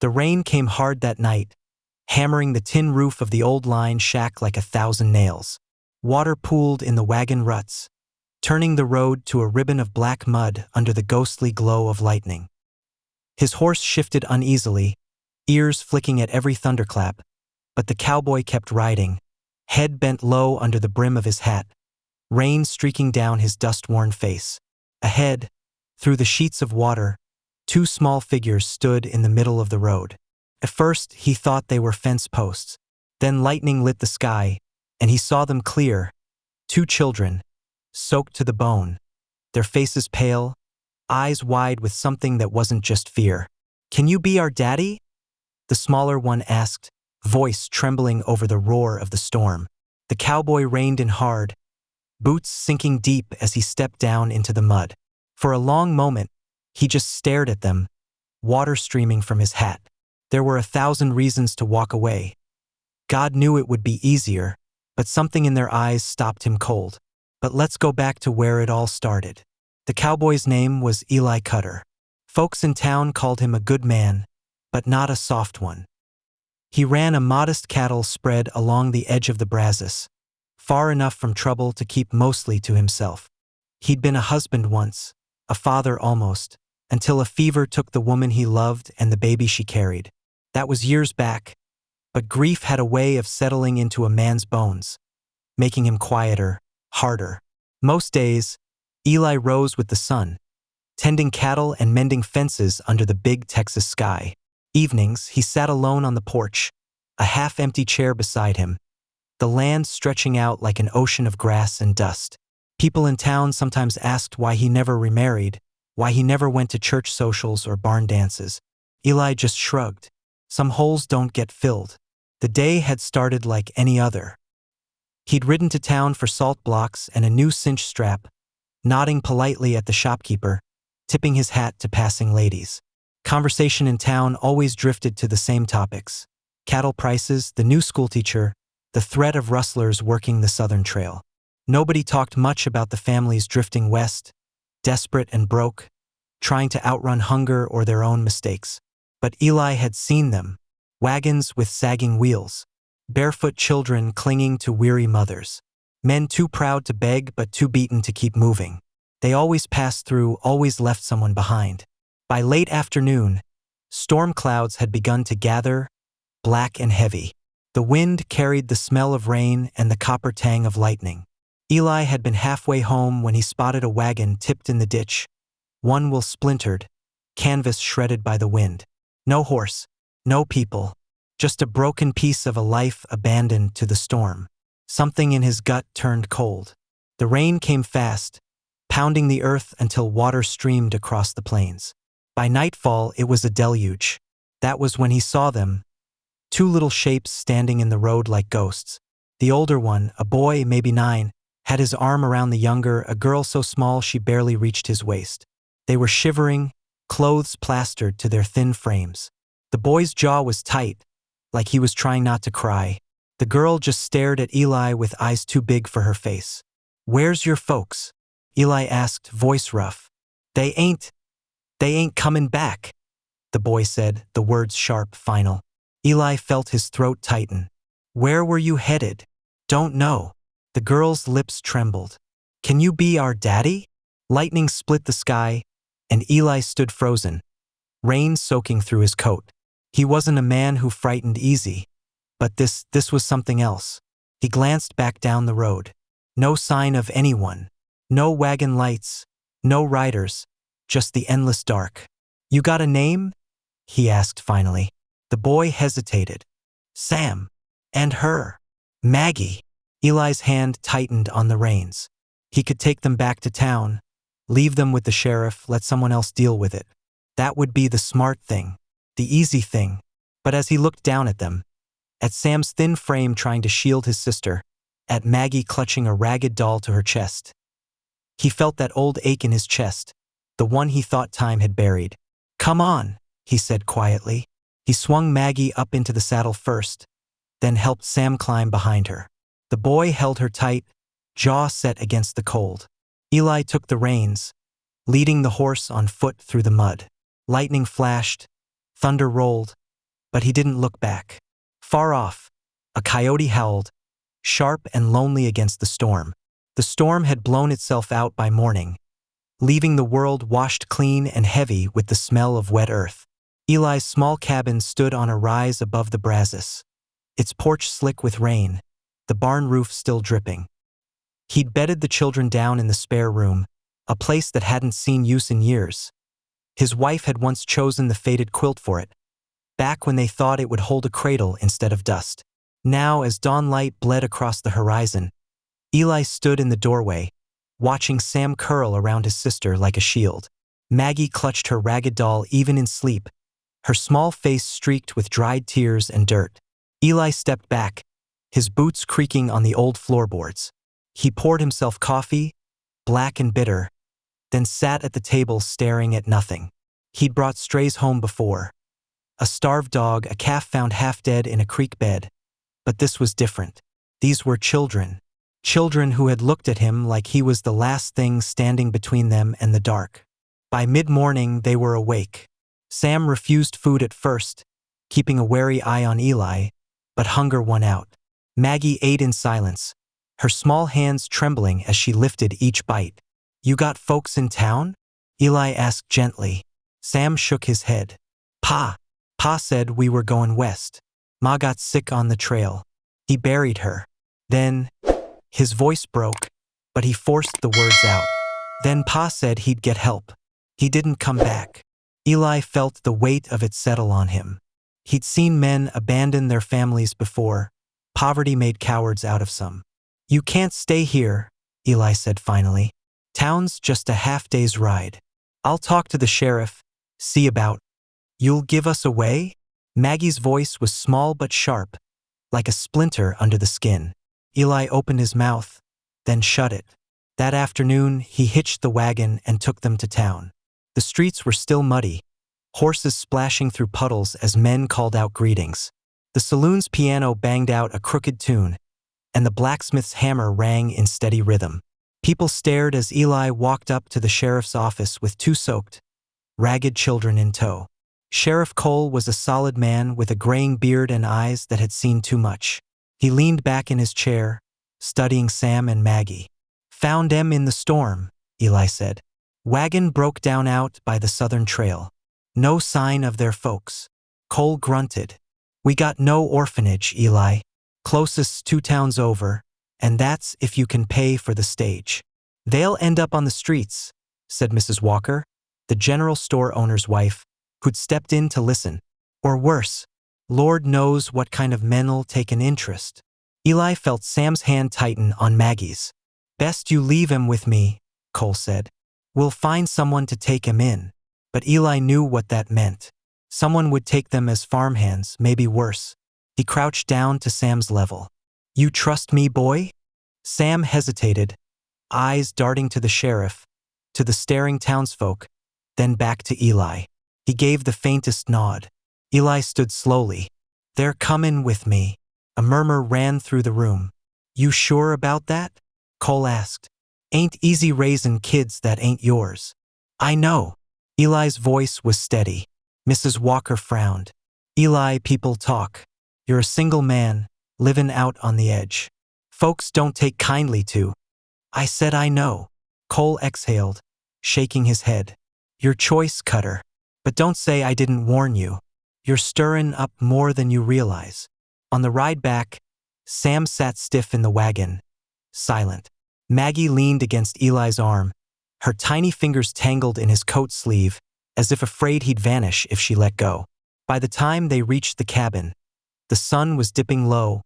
The rain came hard that night, hammering the tin roof of the old line shack like 1,000 nails. Water pooled in the wagon ruts, turning the road to a ribbon of black mud under the ghostly glow of lightning. His horse shifted uneasily, ears flicking at every thunderclap, but the cowboy kept riding, head bent low under the brim of his hat, rain streaking down his dust-worn face. Ahead, through the sheets of water, 2 small figures stood in the middle of the road. At first, he thought they were fence posts. Then lightning lit the sky, and he saw them clear. 2 children, soaked to the bone, their faces pale, eyes wide with something that wasn't just fear. "Can you be our daddy?" the smaller one asked, voice trembling over the roar of the storm. The cowboy reined in hard, boots sinking deep as he stepped down into the mud. For a long moment, he just stared at them, water streaming from his hat. There were 1,000 reasons to walk away. God knew it would be easier, but something in their eyes stopped him cold. But let's go back to where it all started. The cowboy's name was Eli Cutter. Folks in town called him a good man, but not a soft one. He ran a modest cattle spread along the edge of the Brazos, far enough from trouble to keep mostly to himself. He'd been a husband once, a father almost, until a fever took the woman he loved and the baby she carried. That was years back, but grief had a way of settling into a man's bones, making him quieter, harder. Most days, Eli rose with the sun, tending cattle and mending fences under the big Texas sky. Evenings, he sat alone on the porch, a half-empty chair beside him, the land stretching out like an ocean of grass and dust. People in town sometimes asked why he never remarried, why he never went to church socials or barn dances. Eli just shrugged. Some holes don't get filled. The day had started like any other. He'd ridden to town for salt blocks and a new cinch strap, nodding politely at the shopkeeper, tipping his hat to passing ladies. Conversation in town always drifted to the same topics: cattle prices, the new schoolteacher, the threat of rustlers working the Southern Trail. Nobody talked much about the families drifting west, desperate and broke, trying to outrun hunger or their own mistakes. But Eli had seen them: wagons with sagging wheels, barefoot children clinging to weary mothers, men too proud to beg but too beaten to keep moving. They always passed through, always left someone behind. By late afternoon, storm clouds had begun to gather, black and heavy. The wind carried the smell of rain and the copper tang of lightning. Eli had been halfway home when he spotted a wagon tipped in the ditch, one wheel splintered, canvas shredded by the wind. No horse, no people, just a broken piece of a life abandoned to the storm. Something in his gut turned cold. The rain came fast, pounding the earth until water streamed across the plains. By nightfall, it was a deluge. That was when he saw them, 2 little shapes standing in the road like ghosts. The older one, a boy maybe 9, had his arm around the younger, a girl so small she barely reached his waist. They were shivering, clothes plastered to their thin frames. The boy's jaw was tight, like he was trying not to cry. The girl just stared at Eli with eyes too big for her face. "Where's your folks?" Eli asked, voice rough. They ain't coming back," the boy said, the words sharp, final. Eli felt his throat tighten. "Where were you headed?" "Don't know." The girl's lips trembled. "Can you be our daddy?" Lightning split the sky, and Eli stood frozen, rain soaking through his coat. He wasn't a man who frightened easy, but this was something else. He glanced back down the road. No sign of anyone. No wagon lights, no riders, just the endless dark. "You got a name?" he asked finally. The boy hesitated. "Sam. And her. Maggie." Eli's hand tightened on the reins. He could take them back to town, leave them with the sheriff, let someone else deal with it. That would be the smart thing, the easy thing. But as he looked down at them, at Sam's thin frame trying to shield his sister, at Maggie clutching a ragged doll to her chest, he felt that old ache in his chest, the one he thought time had buried. "Come on," he said quietly. He swung Maggie up into the saddle first, then helped Sam climb behind her. The boy held her tight, jaw set against the cold. Eli took the reins, leading the horse on foot through the mud. Lightning flashed, thunder rolled, but he didn't look back. Far off, a coyote howled, sharp and lonely against the storm. The storm had blown itself out by morning, leaving the world washed clean and heavy with the smell of wet earth. Eli's small cabin stood on a rise above the Brazos, its porch slick with rain, the barn roof still dripping. He'd bedded the children down in the spare room, a place that hadn't seen use in years. His wife had once chosen the faded quilt for it, back when they thought it would hold a cradle instead of dust. Now, as dawn light bled across the horizon, Eli stood in the doorway, watching Sam curl around his sister like a shield. Maggie clutched her ragged doll even in sleep, her small face streaked with dried tears and dirt. Eli stepped back, his boots creaking on the old floorboards. He poured himself coffee, black and bitter, then sat at the table staring at nothing. He'd brought strays home before. A starved dog, a calf found half dead in a creek bed. But this was different. These were children. Children who had looked at him like he was the last thing standing between them and the dark. By mid-morning, they were awake. Sam refused food at first, keeping a wary eye on Eli, but hunger won out. Maggie ate in silence, her small hands trembling as she lifted each bite. "You got folks in town?" Eli asked gently. Sam shook his head. Pa said we were going west. Ma got sick on the trail. He buried her. Then, his voice broke, but he forced the words out. Then Pa said he'd get help. He didn't come back. Eli felt the weight of it settle on him. He'd seen men abandon their families before. Poverty made cowards out of some. "You can't stay here," Eli said finally. "Town's just a half-day's ride. I'll talk to the sheriff, see about. You'll give us away?" Maggie's voice was small but sharp, like a splinter under the skin. Eli opened his mouth, then shut it. That afternoon, he hitched the wagon and took them to town. The streets were still muddy, horses splashing through puddles as men called out greetings. The saloon's piano banged out a crooked tune, and the blacksmith's hammer rang in steady rhythm. People stared as Eli walked up to the sheriff's office with two soaked, ragged children in tow. Sheriff Cole was a solid man with a graying beard and eyes that had seen too much. He leaned back in his chair, studying Sam and Maggie. "Found them in the storm," Eli said. "Wagon broke down out by the southern trail. No sign of their folks." Cole grunted. "We got no orphanage, Eli. Closest 2 towns over, and that's if you can pay for the stage." "They'll end up on the streets," said Mrs. Walker, the general store owner's wife, who'd stepped in to listen. "Or worse. Lord knows what kind of men'll take an interest." Eli felt Sam's hand tighten on Maggie's. "Best you leave him with me," Cole said. "We'll find someone to take him in." But Eli knew what that meant. Someone would take them as farmhands, maybe worse. He crouched down to Sam's level. "You trust me, boy?" Sam hesitated, eyes darting to the sheriff, to the staring townsfolk, then back to Eli. He gave the faintest nod. Eli stood slowly. "They're comin' with me." A murmur ran through the room. "You sure about that?" Cole asked. "Ain't easy raisin' kids that ain't yours." "I know." Eli's voice was steady. Mrs. Walker frowned. "Eli, people talk. You're a single man, livin' out on the edge. Folks don't take kindly to." "I said I know." Cole exhaled, shaking his head. "Your choice, Cutter. But don't say I didn't warn you. You're stirrin' up more than you realize." On the ride back, Sam sat stiff in the wagon, silent. Maggie leaned against Eli's arm, her tiny fingers tangled in his coat sleeve, as if afraid he'd vanish if she let go. By the time they reached the cabin, the sun was dipping low,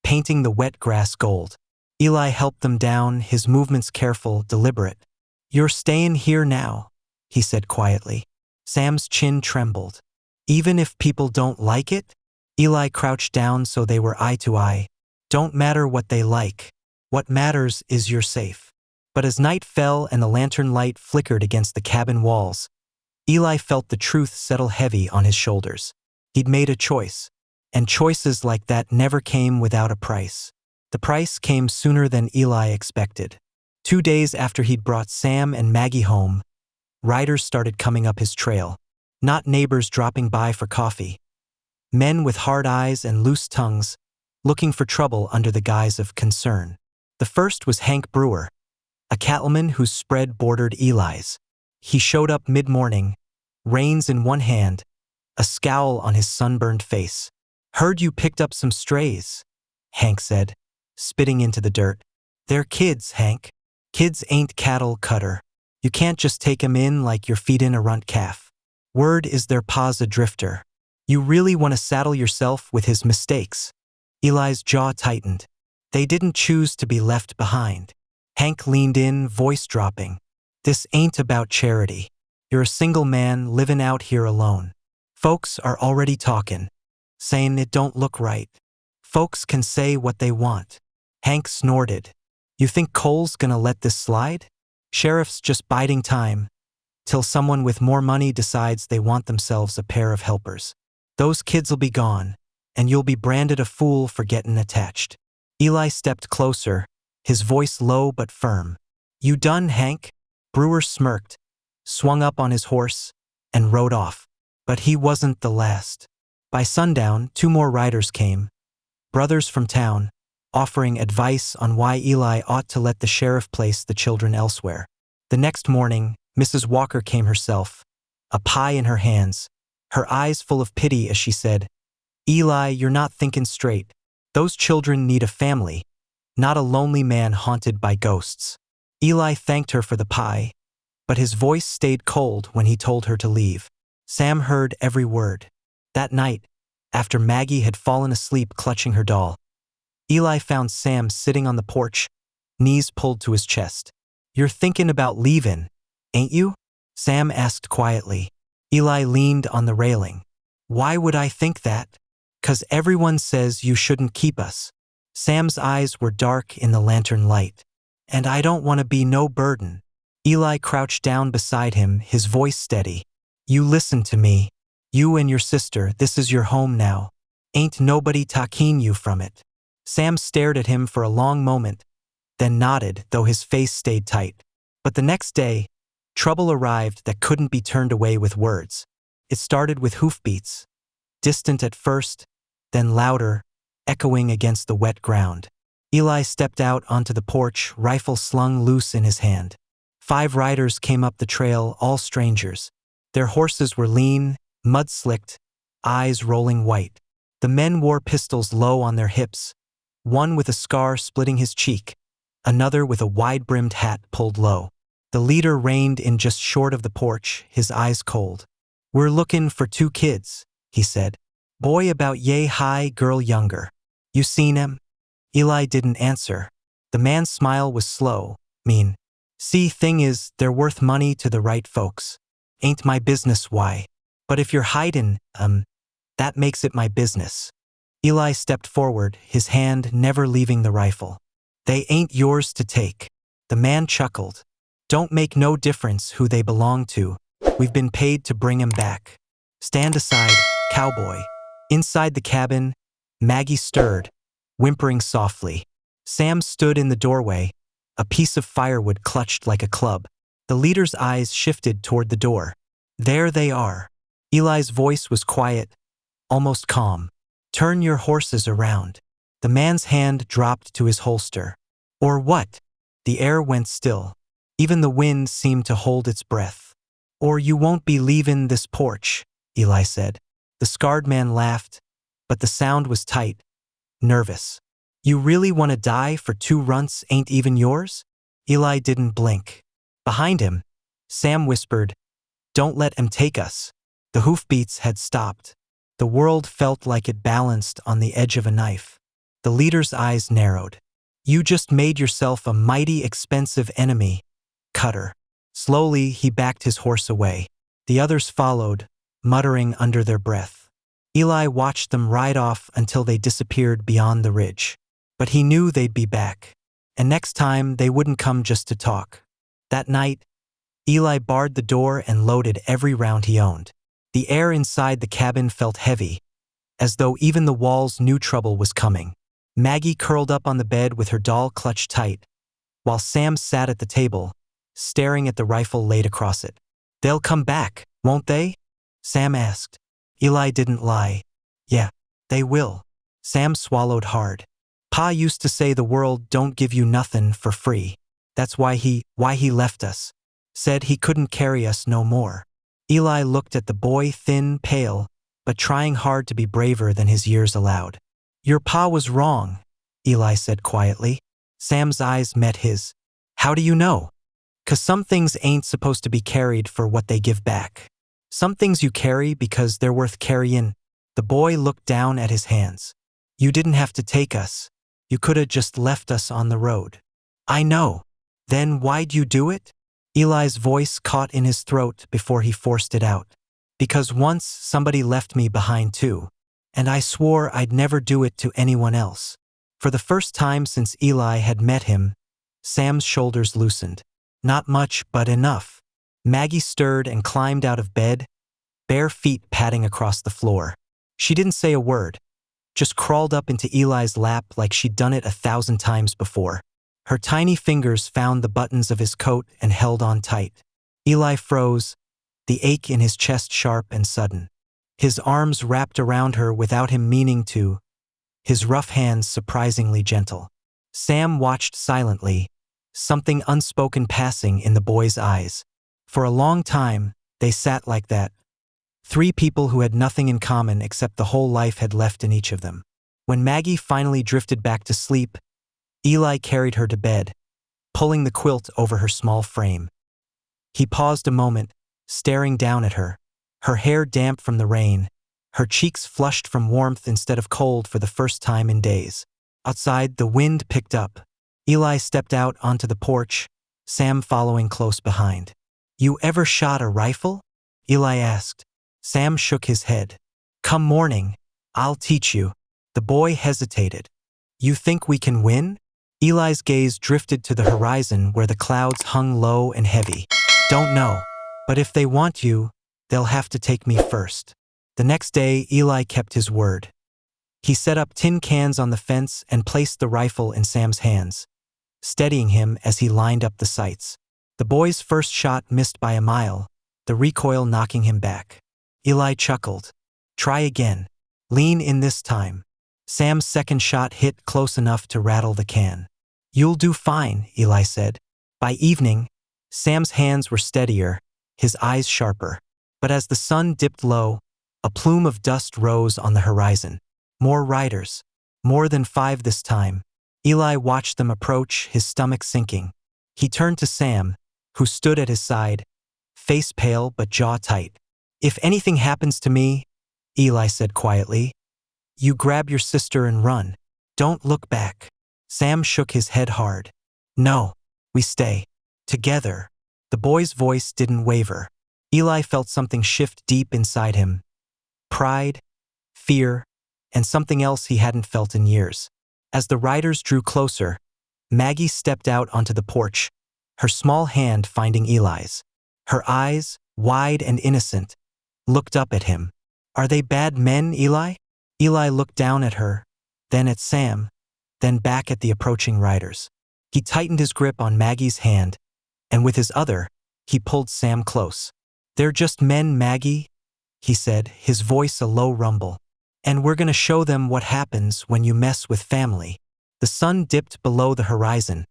painting the wet grass gold. Eli helped them down, his movements careful, deliberate. "You're stayin' here now," he said quietly. Sam's chin trembled. "Even if people don't like it?" Eli crouched down so they were eye to eye. "Don't matter what they like. What matters is you're safe." But as night fell and the lantern light flickered against the cabin walls, Eli felt the truth settle heavy on his shoulders. He'd made a choice, and choices like that never came without a price. The price came sooner than Eli expected. 2 days after he'd brought Sam and Maggie home, riders started coming up his trail. Not neighbors dropping by for coffee, Men with hard eyes and loose tongues, looking for trouble under the guise of concern. The first was Hank Brewer, a cattleman whose spread bordered Eli's. He showed up mid-morning, reins in one hand, a scowl on his sunburned face. "Heard you picked up some strays," Hank said, spitting into the dirt. "They're kids, Hank. Kids ain't cattle, Cutter. You can't just take 'em in like you're feedin' a runt calf. Word is their pa's a drifter. You really want to saddle yourself with his mistakes." Eli's jaw tightened. They didn't choose to be left behind. Hank leaned in, voice dropping. "This ain't about charity. You're a single man living out here alone. Folks are already talking, saying it don't look right. Folks can say what they want." Hank snorted. "You think Cole's gonna let this slide? Sheriff's just biding time, till someone with more money decides they want themselves a pair of helpers. Those kids'll be gone, and you'll be branded a fool for getting attached." Eli stepped closer, his voice low but firm. "You done, Hank?" Brewer smirked, swung up on his horse, and rode off. But he wasn't the last. By sundown, 2 more riders came, brothers from town, offering advice on why Eli ought to let the sheriff place the children elsewhere. The next morning, Mrs. Walker came herself, a pie in her hands, her eyes full of pity as she said, "Eli, you're not thinking straight. Those children need a family, not a lonely man haunted by ghosts." Eli thanked her for the pie, but his voice stayed cold when he told her to leave. Sam heard every word. That night, after Maggie had fallen asleep clutching her doll, Eli found Sam sitting on the porch, knees pulled to his chest. "You're thinking about leaving, ain't you?" Sam asked quietly. Eli leaned on the railing. "Why would I think that?" "'Cause everyone says you shouldn't keep us." Sam's eyes were dark in the lantern light. "And I don't want to be no burden." Eli crouched down beside him, his voice steady. "You listen to me. You and your sister, this is your home now. Ain't nobody taking you from it." Sam stared at him for a long moment, then nodded, though his face stayed tight. But the next day, trouble arrived that couldn't be turned away with words. It started with hoofbeats, distant at first, then louder, echoing against the wet ground. Eli stepped out onto the porch, rifle slung loose in his hand. 5 riders came up the trail, all strangers. Their horses were lean, mud-slicked, eyes rolling white. The men wore pistols low on their hips, one with a scar splitting his cheek, another with a wide-brimmed hat pulled low. The leader reined in just short of the porch, his eyes cold. "We're looking for 2 kids," he said. "Boy about yay high, girl younger. You seen him?" Eli didn't answer. The man's smile was slow, mean. "See, thing is, they're worth money to the right folks. Ain't my business why. But if you're hidin', that makes it my business." Eli stepped forward, his hand never leaving the rifle. "They ain't yours to take." The man chuckled. "Don't make no difference who they belong to. We've been paid to bring 'em back. Stand aside, Cowboy." Inside the cabin, Maggie stirred, whimpering softly. Sam stood in the doorway, a piece of firewood clutched like a club. The leader's eyes shifted toward the door. "There they are." Eli's voice was quiet, almost calm. "Turn your horses around." The man's hand dropped to his holster. "Or what?" The air went still. Even the wind seemed to hold its breath. "Or you won't be leavin' this porch," Eli said. The scarred man laughed, but the sound was tight, nervous. "You really want to die for 2 runts ain't even yours?" Eli didn't blink. Behind him, Sam whispered, "Don't let 'em take us." The hoofbeats had stopped. The world felt like it balanced on the edge of a knife. The leader's eyes narrowed. "You just made yourself a mighty expensive enemy, Cutter." Slowly, he backed his horse away. The others followed, muttering under their breath. Eli watched them ride off until they disappeared beyond the ridge. But he knew they'd be back. And next time, they wouldn't come just to talk. That night, Eli barred the door and loaded every round he owned. The air inside the cabin felt heavy, as though even the walls knew trouble was coming. Maggie curled up on the bed with her doll clutched tight, while Sam sat at the table, staring at the rifle laid across it. "They'll come back, won't they?" Sam asked. Eli didn't lie. Yeah, they will. Sam swallowed hard. Pa used to say the world don't give you nothing for free. That's why he left us. Said he couldn't carry us no more. Eli looked at the boy, thin, pale, but trying hard to be braver than his years allowed. Your pa was wrong, Eli said quietly. Sam's eyes met his. How do you know? 'Cause some things ain't supposed to be carried for what they give back. Some things you carry because they're worth carrying. The boy looked down at his hands. You didn't have to take us. You coulda just left us on the road. I know. Then why'd you do it? Eli's voice caught in his throat before he forced it out. Because once somebody left me behind too. And I swore I'd never do it to anyone else. For the first time since Eli had met him, Sam's shoulders loosened. Not much, but enough. Maggie stirred and climbed out of bed, bare feet padding across the floor. She didn't say a word, just crawled up into Eli's lap like she'd done it 1,000 times before. Her tiny fingers found the buttons of his coat and held on tight. Eli froze, the ache in his chest sharp and sudden. His arms wrapped around her without him meaning to, his rough hands surprisingly gentle. Sam watched silently, something unspoken passing in the boy's eyes. For a long time, they sat like that. Three people who had nothing in common except the whole life had left in each of them. When Maggie finally drifted back to sleep, Eli carried her to bed, pulling the quilt over her small frame. He paused a moment, staring down at her, her hair damp from the rain, her cheeks flushed from warmth instead of cold for the first time in days. Outside, the wind picked up. Eli stepped out onto the porch, Sam following close behind. You ever shot a rifle? Eli asked. Sam shook his head. Come morning, I'll teach you. The boy hesitated. You think we can win? Eli's gaze drifted to the horizon where the clouds hung low and heavy. Don't know. But if they want you, they'll have to take me first. The next day, Eli kept his word. He set up tin cans on the fence and placed the rifle in Sam's hands, steadying him as he lined up the sights. The boy's first shot missed by a mile, the recoil knocking him back. Eli chuckled. Try again. Lean in this time. Sam's second shot hit close enough to rattle the can. You'll do fine, Eli said. By evening, Sam's hands were steadier, his eyes sharper. But as the sun dipped low, a plume of dust rose on the horizon. More riders. More than 5 this time. Eli watched them approach, his stomach sinking. He turned to Sam, who stood at his side, face pale but jaw tight. If anything happens to me, Eli said quietly, you grab your sister and run. Don't look back. Sam shook his head hard. No, we stay. Together. The boy's voice didn't waver. Eli felt something shift deep inside him. Pride, fear, and something else he hadn't felt in years. As the riders drew closer, Maggie stepped out onto the porch, her small hand finding Eli's. Her eyes, wide and innocent, looked up at him. Are they bad men, Eli? Eli looked down at her, then at Sam, then back at the approaching riders. He tightened his grip on Maggie's hand, and with his other, he pulled Sam close. They're just men, Maggie, he said, his voice a low rumble. And we're gonna show them what happens when you mess with family. The sun dipped below the horizon,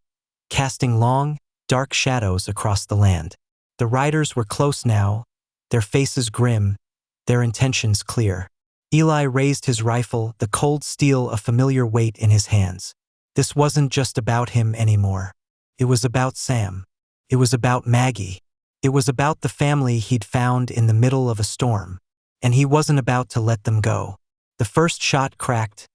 casting long, dark shadows across the land. The riders were close now, their faces grim, their intentions clear. Eli raised his rifle, the cold steel a familiar weight in his hands. This wasn't just about him anymore. It was about Sam. It was about Maggie. It was about the family he'd found in the middle of a storm. And he wasn't about to let them go. The first shot cracked,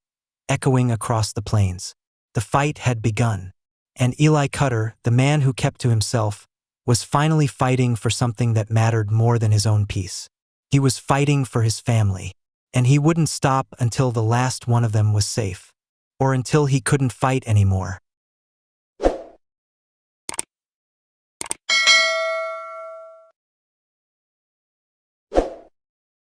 echoing across the plains. The fight had begun. And Eli Cutter, the man who kept to himself, was finally fighting for something that mattered more than his own peace. He was fighting for his family. And he wouldn't stop until the last one of them was safe. Or until he couldn't fight anymore.